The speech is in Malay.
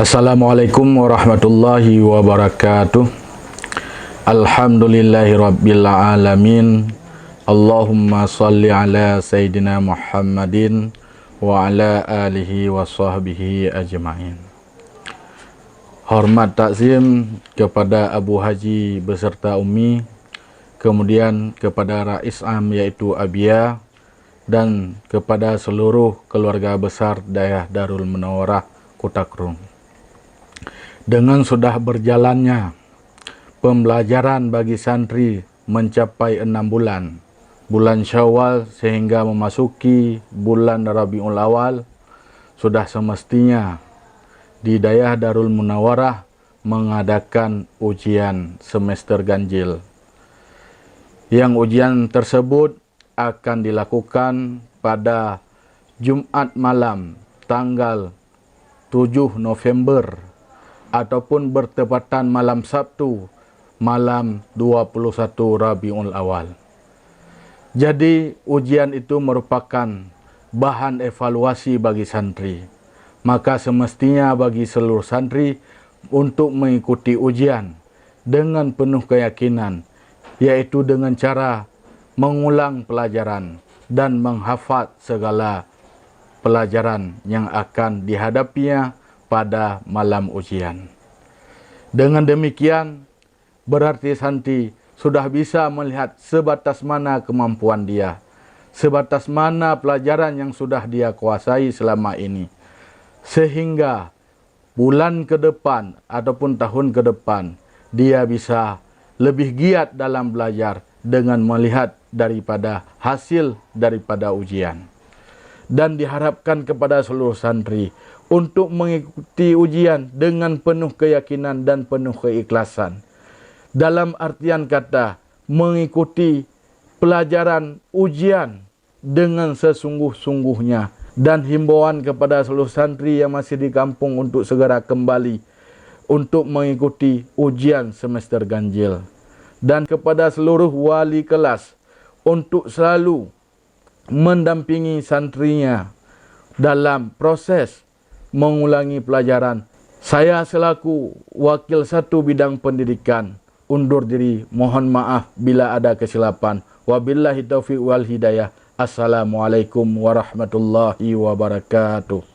Assalamualaikum warahmatullahi wabarakatuh. Alhamdulillahi rabbil alamin. Allahumma salli ala Sayyidina Muhammadin wa ala alihi wa sahbihi ajma'in. Hormat takzim kepada Abu Haji beserta Umi, kemudian kepada Rais Am yaitu Abia, dan kepada seluruh keluarga besar daerah Darul Munawwarah Kutakrung. Dengan sudah berjalannya pembelajaran bagi santri mencapai 6 bulan, bulan Syawal sehingga memasuki bulan Rabiul Awal, sudah semestinya di daerah Darul Munawwarah mengadakan ujian semester ganjil. Yang ujian tersebut akan dilakukan pada Jumat malam tanggal 7 November ataupun bertepatan malam Sabtu malam 21 Rabiul Awal. Jadi ujian itu merupakan bahan evaluasi bagi santri. Maka semestinya bagi seluruh santri untuk mengikuti ujian dengan penuh keyakinan, yaitu dengan cara mengulang pelajaran dan menghafal segala pelajaran yang akan dihadapinya pada malam ujian. Dengan demikian, berarti santri sudah bisa melihat sebatas mana kemampuan dia, sebatas mana pelajaran yang sudah dia kuasai selama ini, sehingga bulan ke depan ataupun tahun ke depan dia bisa lebih giat dalam belajar dengan melihat daripada hasil daripada ujian. Dan diharapkan kepada seluruh santri untuk mengikuti ujian dengan penuh keyakinan dan penuh keikhlasan. Dalam artian kata, mengikuti pelajaran ujian dengan sesungguh-sungguhnya. Dan himbauan kepada seluruh santri yang masih di kampung untuk segera kembali untuk mengikuti ujian semester ganjil. Dan kepada seluruh wali kelas untuk selalu mendampingi santrinya dalam proses mengulangi pelajaran. Saya selaku wakil 1 bidang pendidikan undur diri, mohon maaf bila ada kesilapan. Wabillahi taufiq wal hidayah. Assalamualaikum warahmatullahi wabarakatuh.